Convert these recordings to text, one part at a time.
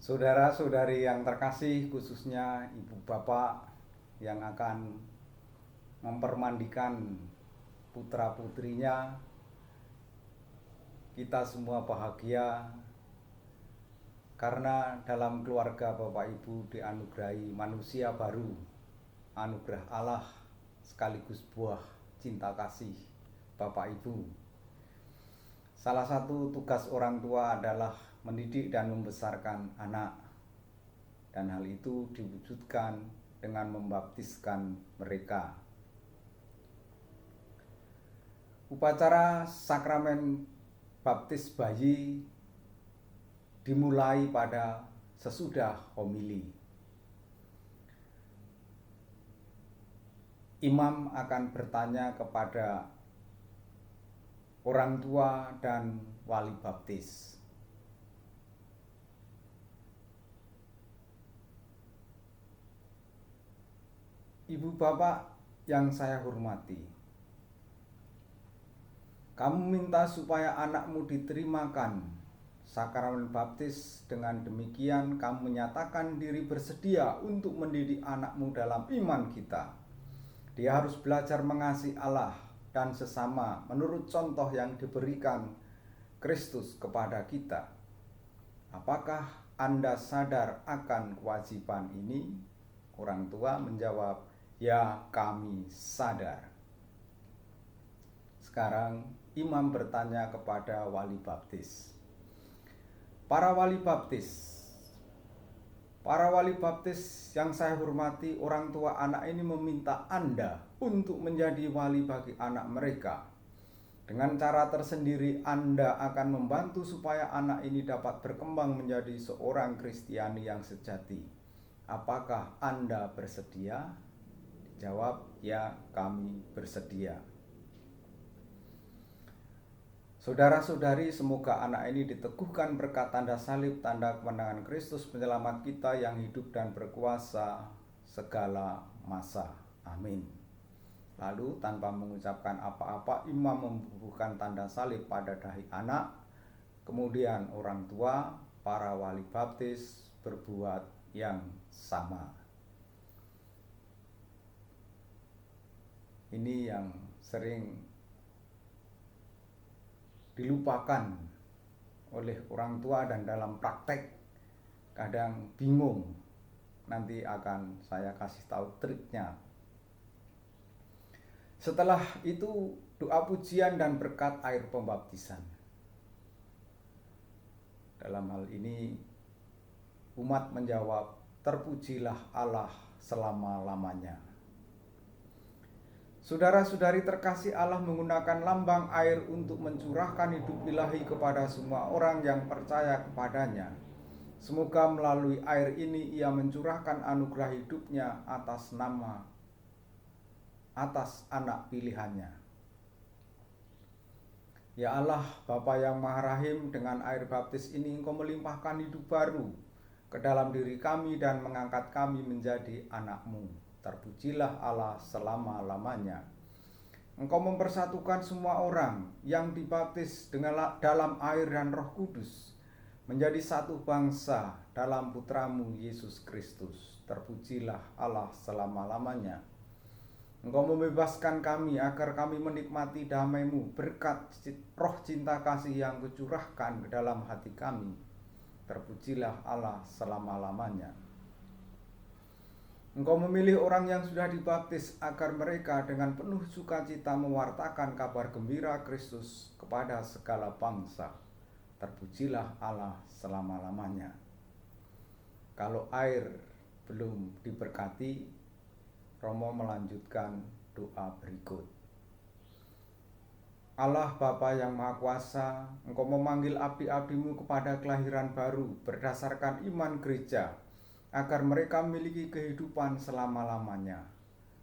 Saudara-saudari yang terkasih, khususnya ibu bapak yang akan mempermandikan putra-putrinya, kita semua bahagia karena dalam keluarga bapak ibu dianugerahi manusia baru, anugerah Allah sekaligus buah cinta kasih bapak ibu. Salah satu tugas orang tua adalah mendidik dan membesarkan anak, dan hal itu diwujudkan dengan membaptiskan mereka. Upacara sakramen baptis bayi dimulai pada sesudah homili. Imam akan bertanya kepada orang tua dan wali baptis. Ibu bapak yang saya hormati, kamu minta supaya anakmu diterimakan sakramen baptis. Dengan demikian kamu menyatakan diri bersedia untuk mendidik anakmu dalam iman kita. Dia harus belajar mengasihi Allah dan sesama menurut contoh yang diberikan Kristus kepada kita. Apakah Anda sadar akan kewajiban ini? Orang tua menjawab, "Ya, kami sadar." Sekarang imam bertanya kepada wali baptis. Para wali baptis yang saya hormati, orang tua anak ini meminta Anda untuk menjadi wali bagi anak mereka. Dengan cara tersendiri Anda akan membantu supaya anak ini dapat berkembang menjadi seorang Kristiani yang sejati. Apakah Anda bersedia? Dijawab, "Ya, kami bersedia." Saudara-saudari, semoga anak ini diteguhkan berkat tanda salib, tanda kemenangan Kristus penyelamat kita yang hidup dan berkuasa segala masa. Amin. Lalu tanpa mengucapkan apa-apa, imam membubuhkan tanda salib pada dahi anak. Kemudian orang tua, para wali baptis berbuat yang sama. Ini yang sering dilupakan oleh orang tua dan dalam praktek kadang bingung. Nanti akan saya kasih tahu triknya. Setelah itu doa pujian dan berkat air pembaptisan. Dalam hal ini umat menjawab, "Terpujilah Allah selama-lamanya." Saudara-saudari terkasih, Allah menggunakan lambang air untuk mencurahkan hidup ilahi kepada semua orang yang percaya kepadanya. Semoga melalui air ini ia mencurahkan anugerah hidupnya atas anak pilihannya. Ya Allah, Bapa yang Maha Rahim, dengan air baptis ini Engkau melimpahkan hidup baru ke dalam diri kami dan mengangkat kami menjadi anak-Mu. Terpujilah Allah selama-lamanya. Engkau mempersatukan semua orang yang dibaptis dalam air dan Roh Kudus menjadi satu bangsa dalam Putramu Yesus Kristus. Terpujilah Allah selama-lamanya. Engkau membebaskan kami agar kami menikmati damai-Mu berkat roh cinta kasih yang Kecurahkan ke dalam hati kami. Terpujilah Allah selama-lamanya. Engkau memilih orang yang sudah dibaptis agar mereka dengan penuh sukacita mewartakan kabar gembira Kristus kepada segala bangsa. Terpujilah Allah selama-lamanya. Kalau air belum diberkati, Romo melanjutkan doa berikut. Allah Bapa yang Maha Kuasa, Engkau memanggil abdi-abdi-Mu kepada kelahiran baru berdasarkan iman gereja, agar mereka memiliki kehidupan selama-lamanya.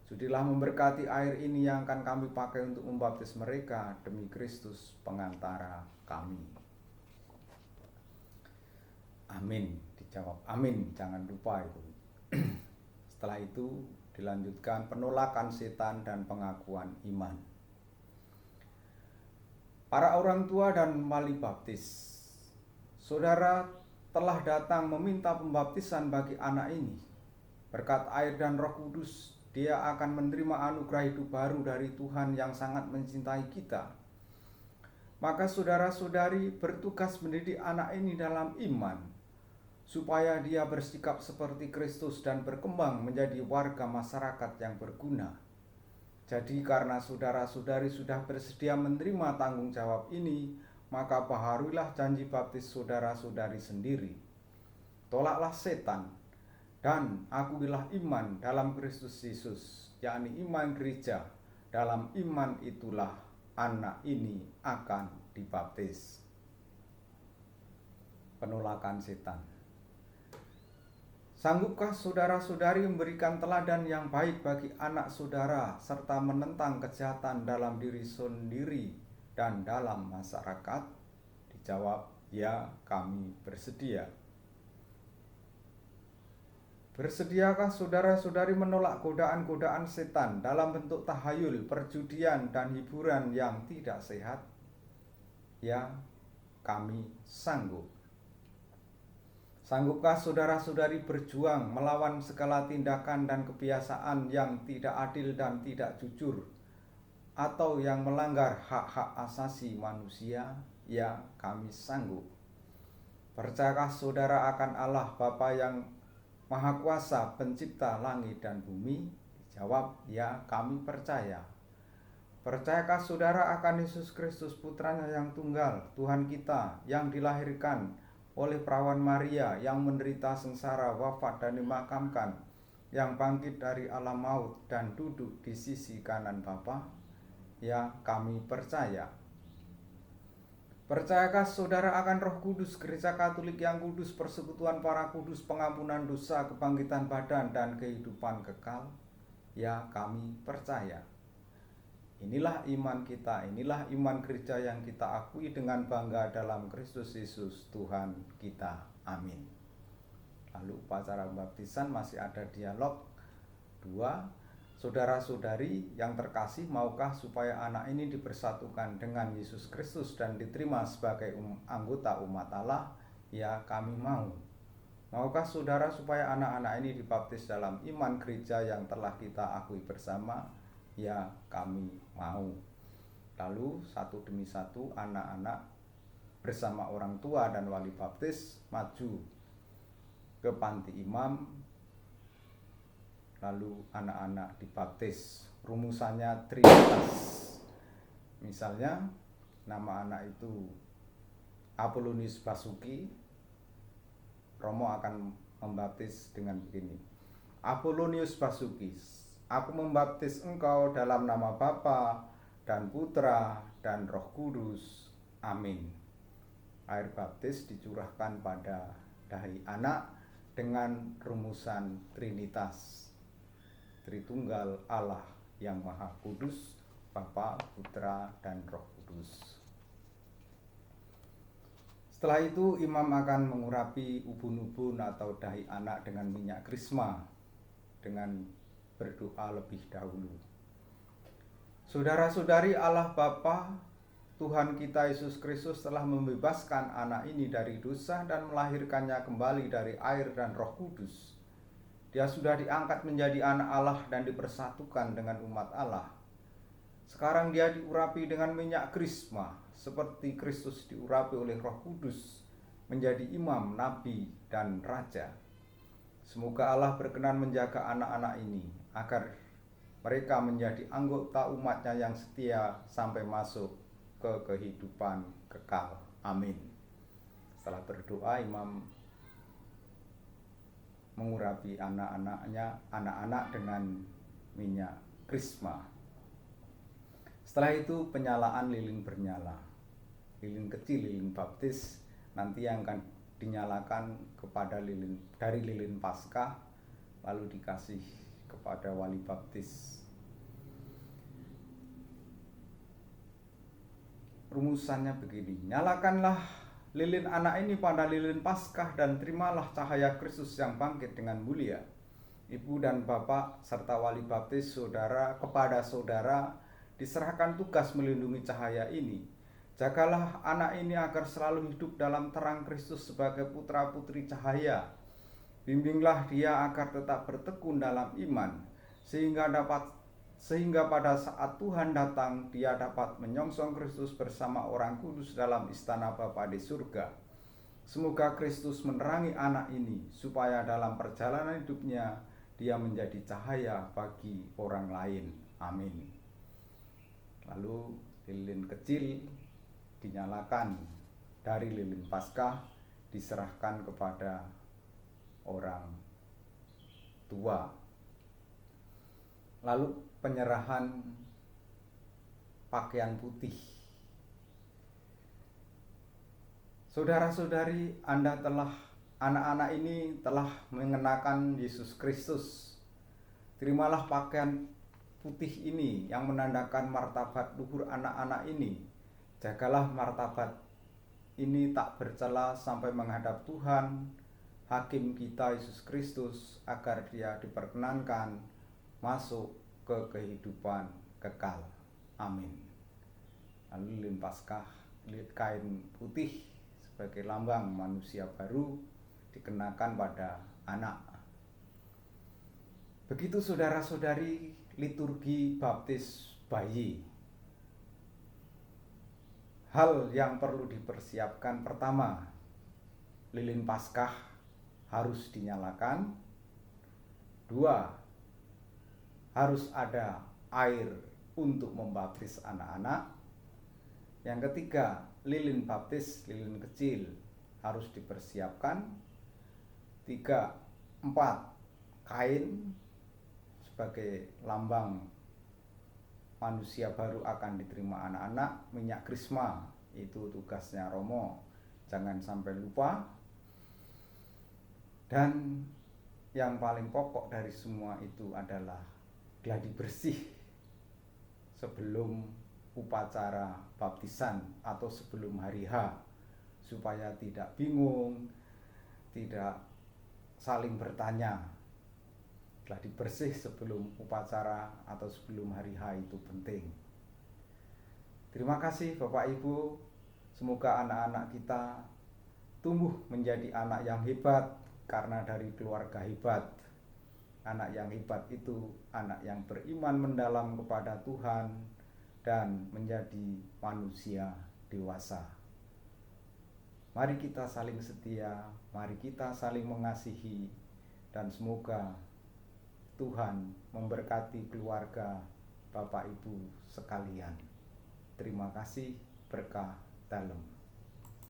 Sudilah memberkati air ini yang akan kami pakai untuk membaptis mereka demi Kristus pengantara kami. Amin. Dijawab amin, jangan lupa itu. Setelah itu dilanjutkan penolakan setan dan pengakuan iman. Para orang tua dan wali baptis, saudara telah datang meminta pembaptisan bagi anak ini. Berkat air dan Roh Kudus, dia akan menerima anugerah hidup baru dari Tuhan yang sangat mencintai kita. Maka saudara-saudari bertugas mendidik anak ini dalam iman, supaya dia bersikap seperti Kristus dan berkembang menjadi warga masyarakat yang berguna. Jadi karena saudara-saudari sudah bersedia menerima tanggung jawab ini, maka baharuilah janji baptis saudara-saudari sendiri. Tolaklah setan dan akuilah iman dalam Kristus Yesus, yakni iman gereja. Dalam iman itulah anak ini akan dibaptis. Penolakan setan. Sanggupkah saudara-saudari memberikan teladan yang baik bagi anak saudara serta menentang kejahatan dalam diri sendiri dan dalam masyarakat? Dijawab, ya, kami bersedia. Bersediakah saudara-saudari menolak godaan-godaan setan dalam bentuk tahayul, perjudian, dan hiburan yang tidak sehat? Ya, kami sanggup. Sanggupkah saudara-saudari berjuang melawan segala tindakan dan kebiasaan yang tidak adil dan tidak jujur, atau yang melanggar hak-hak asasi manusia? Ya, kami sanggup. Percayakah saudara akan Allah Bapa yang Maha Kuasa, pencipta langit dan bumi? Dijawab, ya, kami percaya. Percayakah saudara akan Yesus Kristus, putranya yang tunggal, Tuhan kita, yang dilahirkan oleh perawan Maria, yang menderita sengsara, wafat dan dimakamkan, yang bangkit dari alam maut dan duduk di sisi kanan Bapa? Ya, kami percaya. Percayakah saudara akan Roh Kudus, Gereja Katolik yang kudus, persekutuan para kudus, pengampunan dosa, kebangkitan badan, dan kehidupan kekal? Ya, kami percaya. Inilah iman kita, inilah iman gereja yang kita akui dengan bangga dalam Kristus Yesus Tuhan kita. Amin. Lalu upacara pembaptisan masih ada dialog 2. Saudara-saudari yang terkasih, maukah supaya anak ini dipersatukan dengan Yesus Kristus dan diterima sebagai anggota umat Allah? Ya, kami mau. Maukah saudara supaya anak-anak ini dibaptis dalam iman gereja yang telah kita akui bersama? Ya, kami mau. Lalu satu demi satu anak-anak bersama orang tua dan wali baptis maju ke panti imam, lalu anak-anak dibaptis. Rumusannya Trinitas. Misalnya nama anak itu Apolonius Basuki, Romo akan membaptis dengan begini: Apolonius Basuki, aku membaptis engkau dalam nama Bapa dan Putra dan Roh Kudus. Amin. Air baptis dicurahkan pada dahi anak dengan rumusan Trinitas, Tritunggal Allah yang Maha Kudus, Bapa, Putra, dan Roh Kudus. Setelah itu imam akan mengurapi ubun-ubun atau dahi anak dengan minyak krisma dengan berdoa lebih dahulu. Saudara-saudari, Allah Bapa, Tuhan kita Yesus Kristus telah membebaskan anak ini dari dosa dan melahirkannya kembali dari air dan Roh Kudus. Dia sudah diangkat menjadi anak Allah dan dipersatukan dengan umat Allah. Sekarang dia diurapi dengan minyak krisma, seperti Kristus diurapi oleh Roh Kudus menjadi imam, nabi, dan raja. Semoga Allah berkenan menjaga anak-anak ini agar mereka menjadi anggota umatnya yang setia sampai masuk ke kehidupan kekal. Amin. Setelah berdoa, imam mengurapi anak-anak dengan minyak krisma. Setelah itu penyalaan lilin bernyala. Lilin kecil, lilin baptis, nanti yang akan dinyalakan kepada dari lilin Paskah, lalu dikasih kepada wali baptis. Rumusannya begini: nyalakanlah lilin anak ini pada lilin Paskah dan terimalah cahaya Kristus yang bangkit dengan mulia. Ibu dan bapak serta wali baptis kepada saudara diserahkan tugas melindungi cahaya ini Jagalah anak ini agar selalu hidup dalam terang Kristus sebagai putra-putri cahaya. Bimbinglah dia agar tetap bertekun dalam iman, sehingga pada saat Tuhan datang dia dapat menyongsong Kristus bersama orang kudus dalam istana Bapa di surga. Semoga Kristus menerangi anak ini supaya dalam perjalanan hidupnya dia menjadi cahaya bagi orang lain. Amin. Lalu lilin kecil dinyalakan dari lilin Paskah, diserahkan kepada orang tua. Lalu penyerahan pakaian putih. Saudara-saudari, anak-anak ini telah mengenakan Yesus Kristus. Terimalah pakaian putih ini yang menandakan martabat luhur anak-anak ini. Jagalah martabat ini tak bercela sampai menghadap Tuhan, Hakim kita Yesus Kristus, agar dia diperkenankan masuk ke kehidupan kekal. Amin. Lalu lilin Paskah, kain putih sebagai lambang manusia baru dikenakan pada anak. Begitu saudara-saudari liturgi baptis bayi. Hal yang perlu dipersiapkan, pertama, lilin Paskah harus dinyalakan. Dua, harus ada air untuk membaptis anak-anak. Yang ketiga, lilin baptis, lilin kecil harus dipersiapkan. 3, 4, kain sebagai lambang manusia baru akan diterima anak-anak. Minyak krisma, itu tugasnya Romo, jangan sampai lupa. Dan yang paling pokok dari semua itu adalah gladi bersih sebelum upacara baptisan atau sebelum hari H, supaya tidak bingung, tidak saling bertanya. Gladi bersih sebelum upacara atau sebelum hari H itu penting. Terima kasih Bapak Ibu. Semoga anak-anak kita tumbuh menjadi anak yang hebat karena dari keluarga hebat. Anak yang hebat itu anak yang beriman mendalam kepada Tuhan dan menjadi manusia dewasa. Mari kita saling setia, mari kita saling mengasihi, dan semoga Tuhan memberkati keluarga Bapak Ibu sekalian. Terima kasih, berkah dalam.